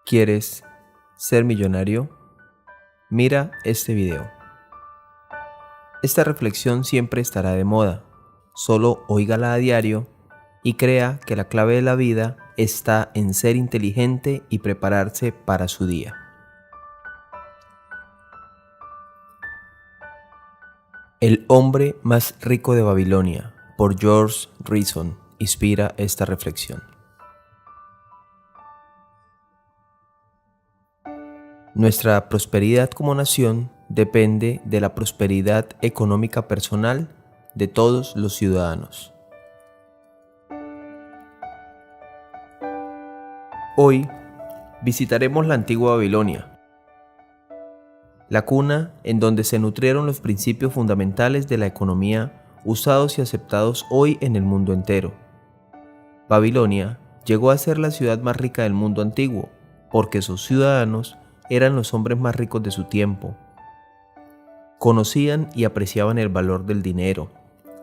¿Quieres ser millonario? Mira este video. Esta reflexión siempre estará de moda. Solo óigala a diario y crea que la clave de la vida está en ser inteligente y prepararse para su día. El hombre más rico de Babilonia, por George Reason, inspira esta reflexión. Nuestra prosperidad como nación depende de la prosperidad económica personal de todos los ciudadanos. Hoy visitaremos la antigua Babilonia, la cuna en donde se nutrieron los principios fundamentales de la economía usados y aceptados hoy en el mundo entero. Babilonia llegó a ser la ciudad más rica del mundo antiguo porque sus ciudadanos eran los hombres más ricos de su tiempo. Conocían y apreciaban el valor del dinero,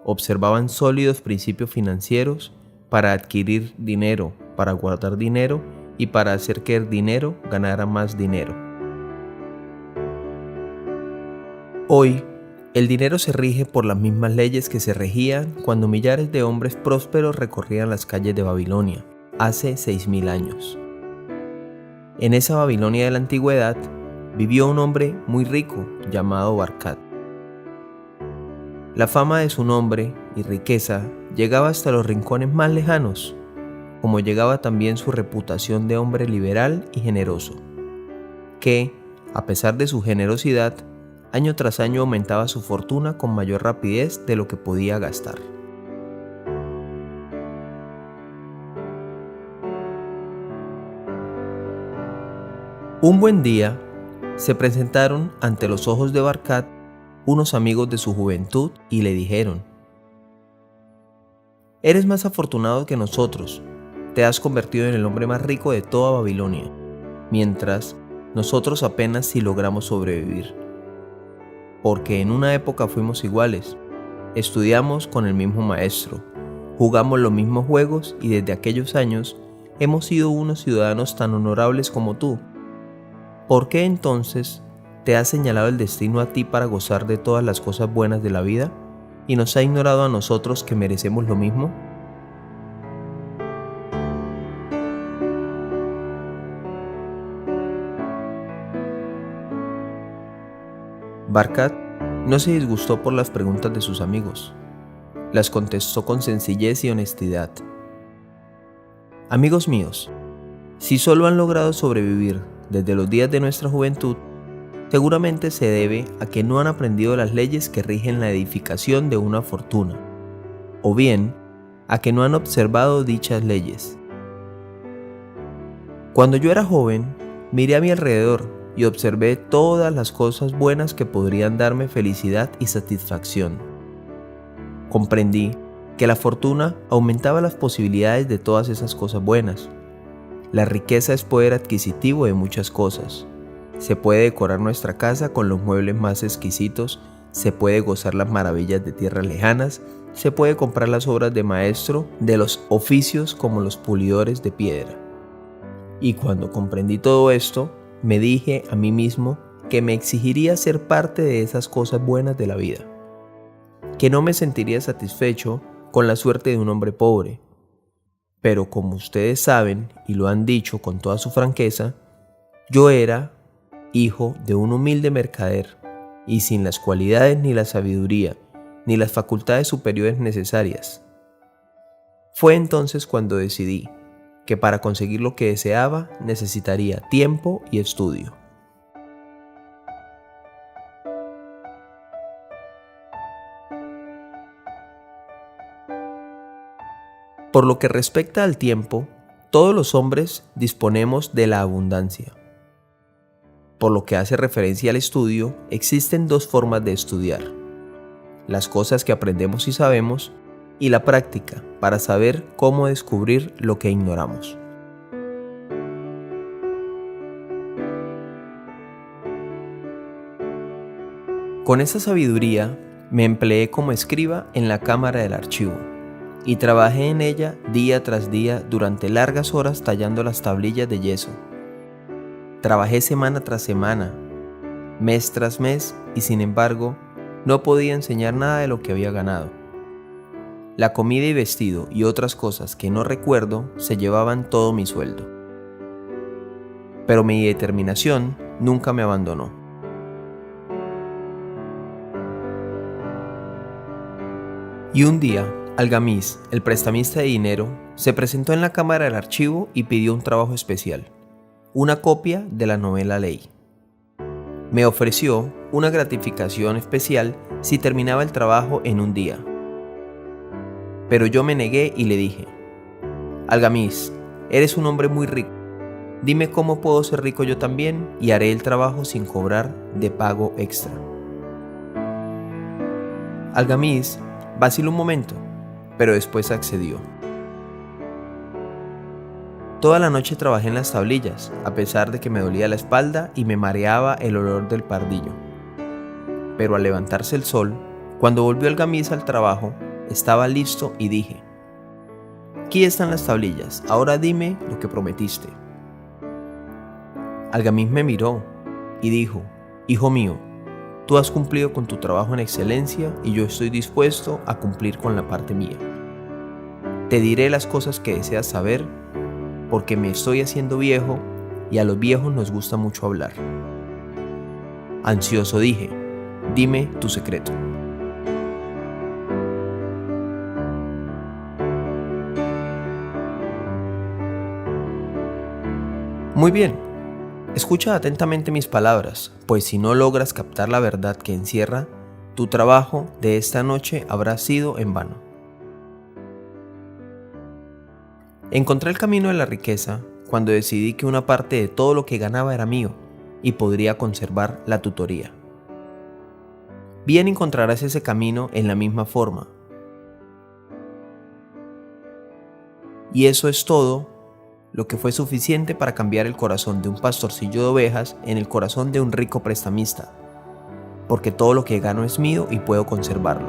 observaban sólidos principios financieros para adquirir dinero, para guardar dinero y para hacer que el dinero ganara más dinero. Hoy, el dinero se rige por las mismas leyes que se regían cuando millares de hombres prósperos recorrían las calles de Babilonia, hace 6.000 años. En esa Babilonia de la antigüedad vivió un hombre muy rico llamado Barkat. La fama de su nombre y riqueza llegaba hasta los rincones más lejanos, como llegaba también su reputación de hombre liberal y generoso, que, a pesar de su generosidad, año tras año aumentaba su fortuna con mayor rapidez de lo que podía gastar. Un buen día, se presentaron ante los ojos de Barkat unos amigos de su juventud y le dijeron: «Eres más afortunado que nosotros, te has convertido en el hombre más rico de toda Babilonia, mientras nosotros apenas si logramos sobrevivir. Porque en una época fuimos iguales, estudiamos con el mismo maestro, jugamos los mismos juegos y desde aquellos años hemos sido unos ciudadanos tan honorables como tú. ¿Por qué entonces te ha señalado el destino a ti para gozar de todas las cosas buenas de la vida y nos ha ignorado a nosotros que merecemos lo mismo?» Barkat no se disgustó por las preguntas de sus amigos. Las contestó con sencillez y honestidad. «Amigos míos, si solo han logrado sobrevivir desde los días de nuestra juventud, seguramente se debe a que no han aprendido las leyes que rigen la edificación de una fortuna, o bien a que no han observado dichas leyes. Cuando yo era joven, miré a mi alrededor y observé todas las cosas buenas que podrían darme felicidad y satisfacción. Comprendí que la fortuna aumentaba las posibilidades de todas esas cosas buenas. La riqueza es poder adquisitivo de muchas cosas. Se puede decorar nuestra casa con los muebles más exquisitos, se puede gozar las maravillas de tierras lejanas, se puede comprar las obras de maestro de los oficios como los pulidores de piedra. Y cuando comprendí todo esto, me dije a mí mismo que me exigiría ser parte de esas cosas buenas de la vida, que no me sentiría satisfecho con la suerte de un hombre pobre. Pero como ustedes saben y lo han dicho con toda su franqueza, yo era hijo de un humilde mercader y sin las cualidades ni la sabiduría ni las facultades superiores necesarias. Fue entonces cuando decidí que para conseguir lo que deseaba necesitaría tiempo y estudio. Por lo que respecta al tiempo, todos los hombres disponemos de la abundancia. Por lo que hace referencia al estudio, existen dos formas de estudiar: las cosas que aprendemos y sabemos, y la práctica para saber cómo descubrir lo que ignoramos. Con esa sabiduría me empleé como escriba en la cámara del archivo y trabajé en ella día tras día durante largas horas tallando las tablillas de yeso. Trabajé semana tras semana, mes tras mes, y sin embargo, no podía enseñar nada de lo que había ganado. La comida y vestido y otras cosas que no recuerdo se llevaban todo mi sueldo. Pero mi determinación nunca me abandonó. Y un día, Algamis, el prestamista de dinero, se presentó en la cámara del archivo y pidió un trabajo especial, una copia de la novela Ley. Me ofreció una gratificación especial si terminaba el trabajo en un día. Pero yo me negué y le dije: Algamis, eres un hombre muy rico. Dime cómo puedo ser rico yo también y haré el trabajo sin cobrar de pago extra. Algamis vaciló un momento, pero después accedió. Toda la noche trabajé en las tablillas, a pesar de que me dolía la espalda y me mareaba el olor del pardillo. Pero al levantarse el sol, cuando volvió Algamis al trabajo, estaba listo y dije: aquí están las tablillas, ahora dime lo que prometiste. Algamis me miró y dijo: hijo mío, tú has cumplido con tu trabajo en excelencia y yo estoy dispuesto a cumplir con la parte mía. Te diré las cosas que deseas saber, porque me estoy haciendo viejo y a los viejos nos gusta mucho hablar. Ansioso dije: dime tu secreto. Muy bien, escucha atentamente mis palabras, pues si no logras captar la verdad que encierra, tu trabajo de esta noche habrá sido en vano. Encontré el camino de la riqueza cuando decidí que una parte de todo lo que ganaba era mío y podría conservar la tutoría. Bien encontrarás ese camino en la misma forma. Y eso es todo lo que fue suficiente para cambiar el corazón de un pastorcillo de ovejas en el corazón de un rico prestamista, porque todo lo que gano es mío y puedo conservarlo.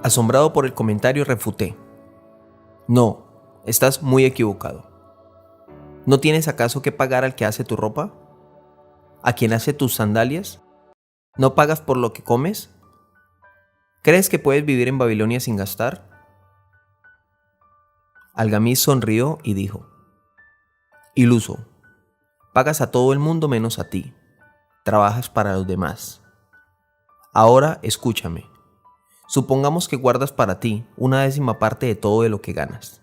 Asombrado por el comentario, refuté: no, estás muy equivocado. ¿No tienes acaso que pagar al que hace tu ropa? ¿A quien hace tus sandalias? ¿No pagas por lo que comes? ¿Crees que puedes vivir en Babilonia sin gastar? Algamis sonrió y dijo: iluso, pagas a todo el mundo menos a ti, trabajas para los demás. Ahora escúchame, supongamos que guardas para ti una décima parte de todo de lo que ganas.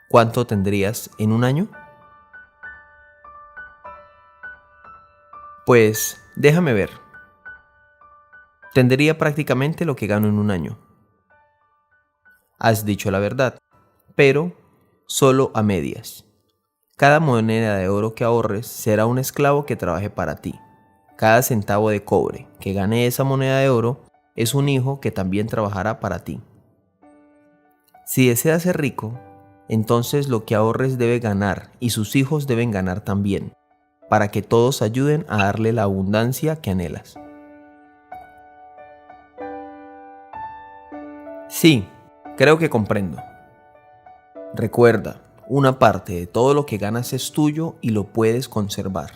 ¿Cuánto tendrías en un año? Pues déjame ver. Tendría prácticamente lo que gano en un año. Has dicho la verdad, pero solo a medias. Cada moneda de oro que ahorres será un esclavo que trabaje para ti. Cada centavo de cobre que gane esa moneda de oro es un hijo que también trabajará para ti. Si deseas ser rico, entonces lo que ahorres debe ganar y sus hijos deben ganar también, para que todos ayuden a darle la abundancia que anhelas. Sí, creo que comprendo. Recuerda, una parte de todo lo que ganas es tuyo y lo puedes conservar.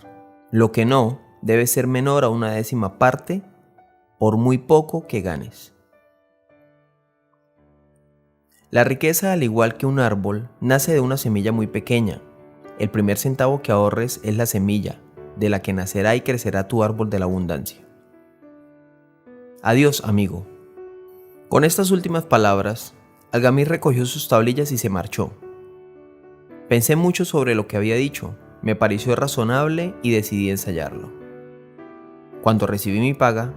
Lo que no debe ser menor a una décima parte, por muy poco que ganes. La riqueza, al igual que un árbol, nace de una semilla muy pequeña. El primer centavo que ahorres es la semilla, de la que nacerá y crecerá tu árbol de la abundancia. Adiós, amigo. Con estas últimas palabras, Algamis recogió sus tablillas y se marchó. Pensé mucho sobre lo que había dicho, me pareció razonable y decidí ensayarlo. Cuando recibí mi paga,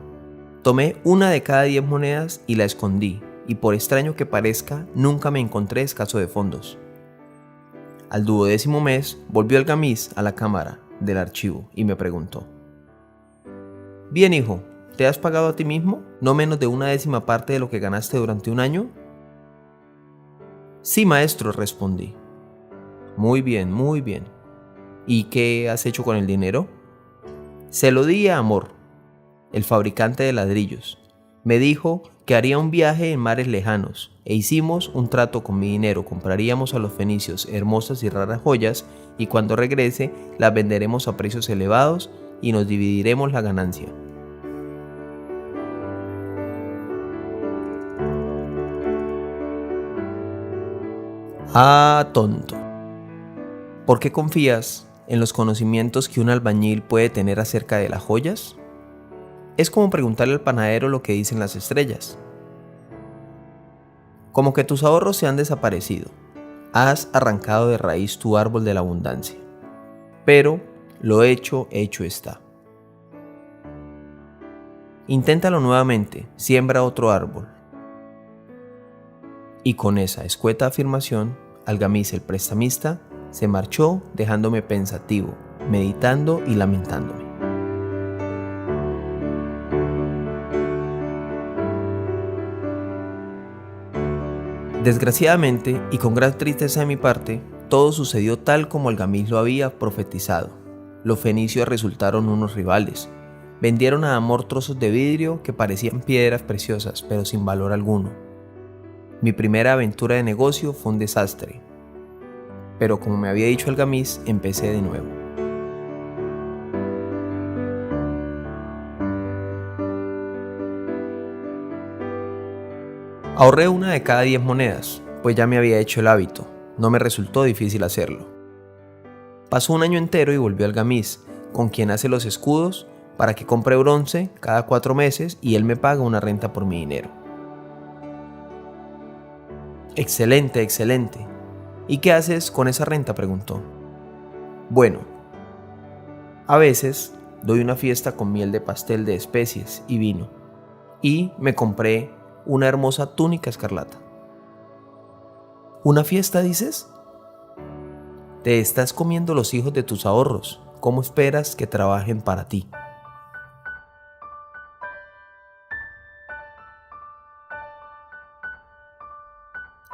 tomé una de cada 10 monedas y la escondí, y por extraño que parezca, nunca me encontré escaso de fondos. Al 12º mes, volvió Algamis a la cámara del archivo y me preguntó: bien, hijo, ¿te has pagado a ti mismo no menos de una décima parte de lo que ganaste durante un año? Sí, maestro, respondí. Muy bien, muy bien. ¿Y qué has hecho con el dinero? Se lo di a Amor, el fabricante de ladrillos. Me dijo que haría un viaje en mares lejanos e hicimos un trato con mi dinero. Compraríamos a los fenicios hermosas y raras joyas y cuando regrese las venderemos a precios elevados y nos dividiremos la ganancia. Ah, tonto. ¿Por qué confías en los conocimientos que un albañil puede tener acerca de las joyas? Es como preguntarle al panadero lo que dicen las estrellas. Como que tus ahorros se han desaparecido. Has arrancado de raíz tu árbol de la abundancia. Pero lo hecho está. Inténtalo nuevamente, siembra otro árbol. Y con esa escueta afirmación, Algamis el prestamista se marchó dejándome pensativo, meditando y lamentándome. Desgraciadamente, y con gran tristeza de mi parte, todo sucedió tal como Algamis lo había profetizado. Los fenicios resultaron unos rivales. Vendieron a Amor trozos de vidrio que parecían piedras preciosas, pero sin valor alguno. Mi primera aventura de negocio fue un desastre. Pero como me había dicho Algamis, empecé de nuevo. Ahorré una de cada 10 monedas, pues ya me había hecho el hábito. No me resultó difícil hacerlo. Pasó un año entero y volvió Algamis, con quien hace los escudos, para que compre bronce cada 4 meses y él me paga una renta por mi dinero. Excelente, excelente. ¿Y qué haces con esa renta?, preguntó. Bueno, a veces doy una fiesta con miel de pastel de especies y vino, y me compré una hermosa túnica escarlata. ¿Una fiesta, dices? Te estás comiendo los hijos de tus ahorros. ¿Cómo esperas que trabajen para ti?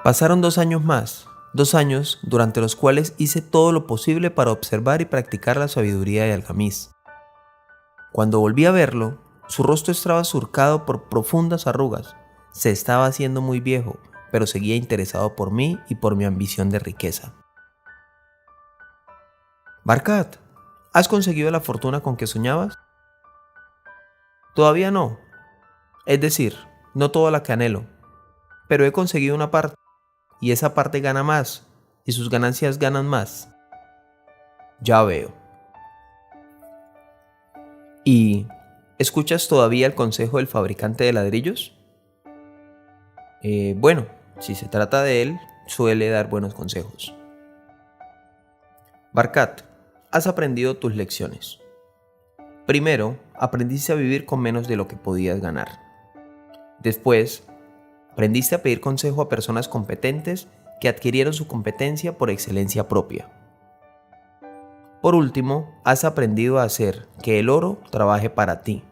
Pasaron 2 años más, 2 años durante los cuales hice todo lo posible para observar y practicar la sabiduría de Algamis. Cuando volví a verlo, su rostro estaba surcado por profundas arrugas. Se estaba haciendo muy viejo, pero seguía interesado por mí y por mi ambición de riqueza. Barkat, ¿has conseguido la fortuna con que soñabas? Todavía no. Es decir, no toda la que anhelo, pero he conseguido una parte. Y esa parte gana más, y sus ganancias ganan más. Ya veo. ¿Y escuchas todavía el consejo del fabricante de ladrillos? Bueno, si se trata de él, suele dar buenos consejos. Barkat, has aprendido tus lecciones. Primero, aprendiste a vivir con menos de lo que podías ganar. Después, aprendiste a pedir consejo a personas competentes que adquirieron su competencia por excelencia propia. Por último, has aprendido a hacer que el oro trabaje para ti.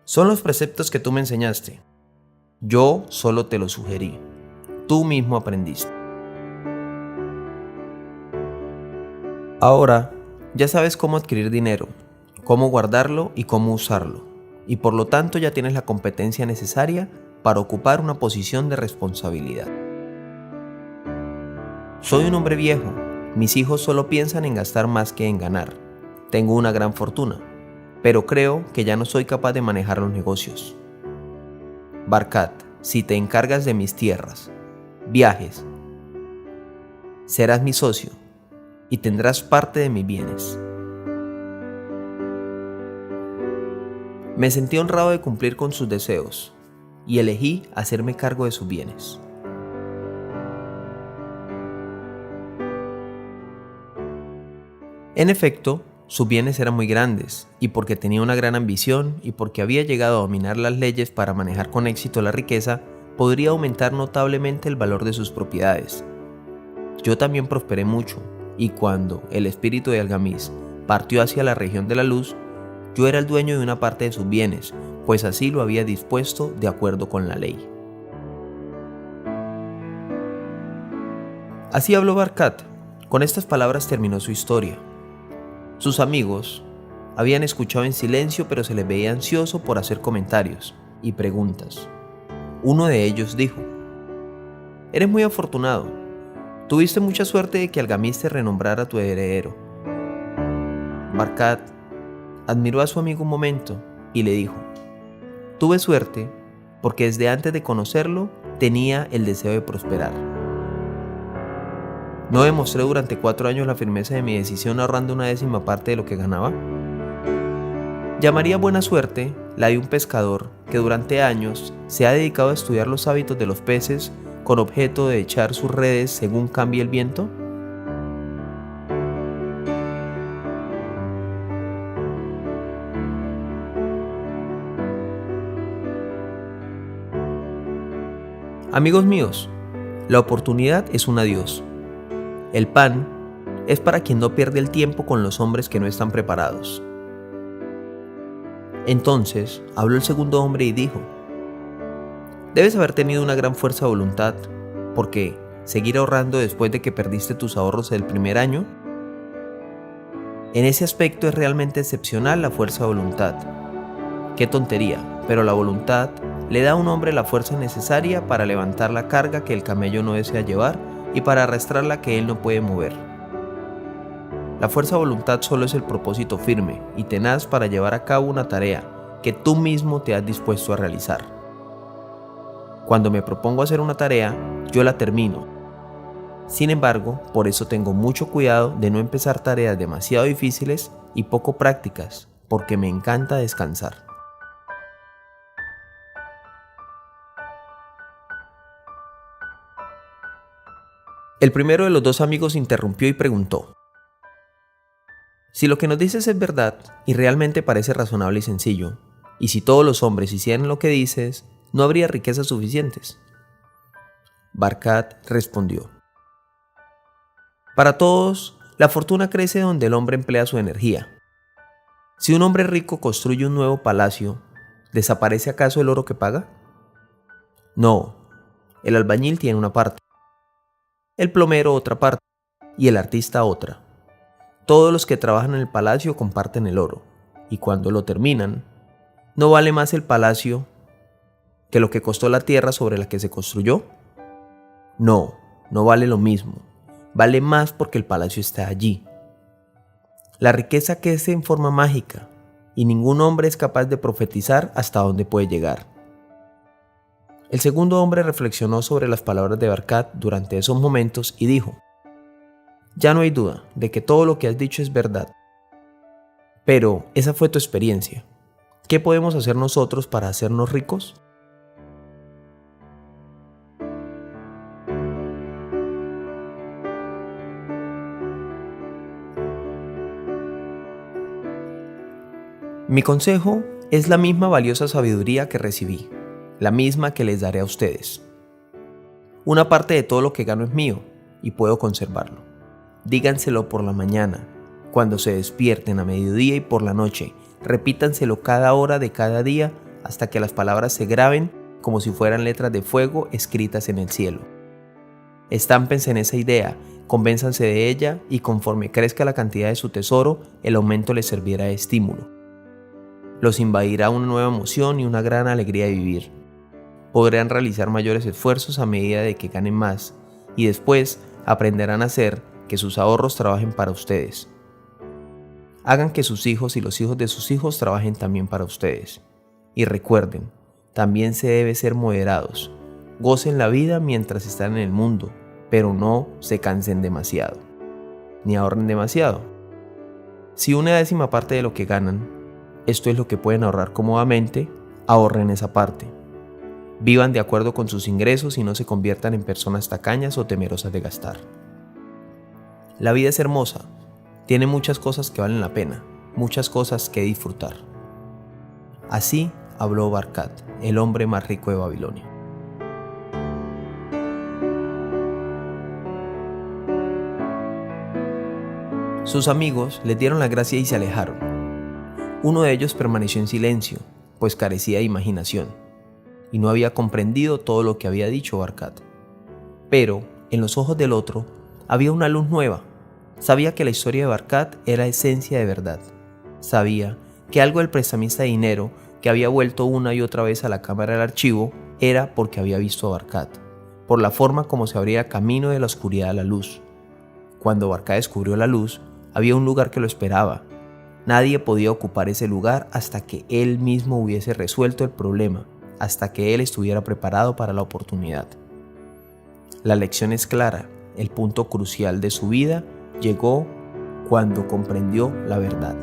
Son los preceptos que tú me enseñaste. Yo solo te los sugerí. Tú mismo aprendiste. Ahora, ya sabes cómo adquirir dinero, cómo guardarlo y cómo usarlo. Y por lo tanto ya tienes la competencia necesaria para ocupar una posición de responsabilidad. Soy un hombre viejo, mis hijos solo piensan en gastar más que en ganar. Tengo una gran fortuna, pero creo que ya no soy capaz de manejar los negocios. Barkat, si te encargas de mis tierras, viajes, serás mi socio y tendrás parte de mis bienes. Me sentí honrado de cumplir con sus deseos y elegí hacerme cargo de sus bienes. En efecto, sus bienes eran muy grandes, y porque tenía una gran ambición y porque había llegado a dominar las leyes para manejar con éxito la riqueza, podría aumentar notablemente el valor de sus propiedades. Yo también prosperé mucho, y cuando el espíritu de Algamis partió hacia la región de la luz, yo era el dueño de una parte de sus bienes, pues así lo había dispuesto de acuerdo con la ley. Así habló Barkat. Con estas palabras terminó su historia. Sus amigos, Habían escuchado en silencio, pero se les veía ansioso por hacer comentarios y preguntas. Uno de ellos dijo: «Eres muy afortunado. Tuviste mucha suerte de que Algamis te renombrara tu heredero». Barkat admiró a su amigo un momento y le dijo: «Tuve suerte porque desde antes de conocerlo tenía el deseo de prosperar. ¿No demostré durante 4 años la firmeza de mi decisión ahorrando una décima parte de lo que ganaba? Llamaría buena suerte la de un pescador que durante años se ha dedicado a estudiar los hábitos de los peces con objeto de echar sus redes según cambie el viento». Amigos míos, la oportunidad es un adiós. El pan es para quien no pierde el tiempo con los hombres que no están preparados. Entonces habló el segundo hombre y dijo: «Debes haber tenido una gran fuerza de voluntad, porque seguir ahorrando después de que perdiste tus ahorros el primer año. En ese aspecto es realmente excepcional la fuerza de voluntad. Qué tontería, pero la voluntad le da a un hombre la fuerza necesaria para levantar la carga que el camello no desea llevar y para arrastrar la que él no puede mover. La fuerza de voluntad solo es el propósito firme y tenaz para llevar a cabo una tarea que tú mismo te has dispuesto a realizar. Cuando me propongo hacer una tarea, yo la termino. Sin embargo, por eso tengo mucho cuidado de no empezar tareas demasiado difíciles y poco prácticas, porque me encanta descansar». El primero de los dos amigos interrumpió y preguntó: «Si lo que nos dices es verdad y realmente parece razonable y sencillo, y si todos los hombres hicieran lo que dices, ¿no habría riquezas suficientes?». Barkat respondió: «Para todos, la fortuna crece donde el hombre emplea su energía. Si un hombre rico construye un nuevo palacio, ¿desaparece acaso el oro que paga? No, el albañil tiene una parte, el plomero otra parte y el artista otra. Todos los que trabajan en el palacio comparten el oro, y cuando lo terminan, ¿no vale más el palacio que lo que costó la tierra sobre la que se construyó? No, no vale lo mismo. Vale más porque el palacio está allí. La riqueza crece en forma mágica, y ningún hombre es capaz de profetizar hasta dónde puede llegar». El segundo hombre reflexionó sobre las palabras de Barkat durante esos momentos y dijo: «Ya no hay duda de que todo lo que has dicho es verdad. Pero esa fue tu experiencia. ¿Qué podemos hacer nosotros para hacernos ricos?». Mi consejo es la misma valiosa sabiduría que recibí, la misma que les daré a ustedes. Una parte de todo lo que gano es mío y puedo conservarlo. Díganselo por la mañana, cuando se despierten, a mediodía y por la noche. Repítanselo cada hora de cada día hasta que las palabras se graben como si fueran letras de fuego escritas en el cielo. Estámpense en esa idea, convénzanse de ella y conforme crezca la cantidad de su tesoro, el aumento les servirá de estímulo. Los invadirá una nueva emoción y una gran alegría de vivir. Podrán realizar mayores esfuerzos a medida de que ganen más y después aprenderán a hacer que sus ahorros trabajen para ustedes. Hagan que sus hijos y los hijos de sus hijos trabajen también para ustedes. Y recuerden, también se debe ser moderados. Gocen la vida mientras están en el mundo, pero no se cansen demasiado, ni ahorren demasiado. Si una décima parte de lo que ganan, esto es lo que pueden ahorrar cómodamente, ahorren esa parte. Vivan de acuerdo con sus ingresos y no se conviertan en personas tacañas o temerosas de gastar. La vida es hermosa, tiene muchas cosas que valen la pena, muchas cosas que disfrutar». Así habló Barkat, el hombre más rico de Babilonia. Sus amigos les dieron la gracia y se alejaron. Uno de ellos permaneció en silencio, pues carecía de imaginación y no había comprendido todo lo que había dicho Barkat. Pero en los ojos del otro había una luz nueva. Sabía que la historia de Barkat era esencia de verdad. sabía que algo del prestamista de dinero, que había vuelto una y otra vez a la cámara del archivo, era porque había visto a Barkat, por la forma como se abría camino de la oscuridad a la luz. Cuando Barkat descubrió la luz, había un lugar que lo esperaba. Nadie podía ocupar ese lugar hasta que él mismo hubiese resuelto el problema, hasta que él estuviera preparado para la oportunidad. La lección es clara, el punto crucial de su vida llegó cuando comprendió la verdad.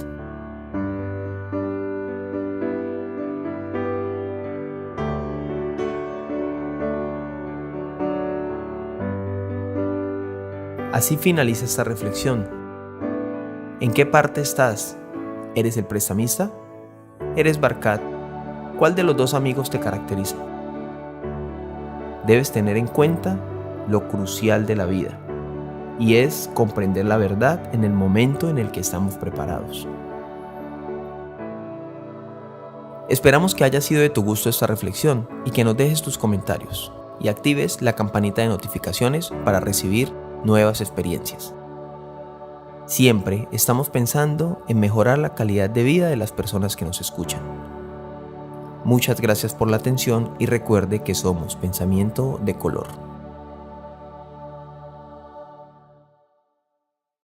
Así finaliza esta reflexión. ¿En qué parte estás? ¿Eres el prestamista? ¿Eres Barkat? ¿Cuál de los dos amigos te caracteriza? Debes tener en cuenta lo crucial de la vida, y es comprender la verdad en el momento en el que estamos preparados. Esperamos que haya sido de tu gusto esta reflexión y que nos dejes tus comentarios y actives la campanita de notificaciones para recibir nuevas experiencias. Siempre estamos pensando en mejorar la calidad de vida de las personas que nos escuchan. Muchas gracias por la atención y recuerde que somos Pensamiento de Color.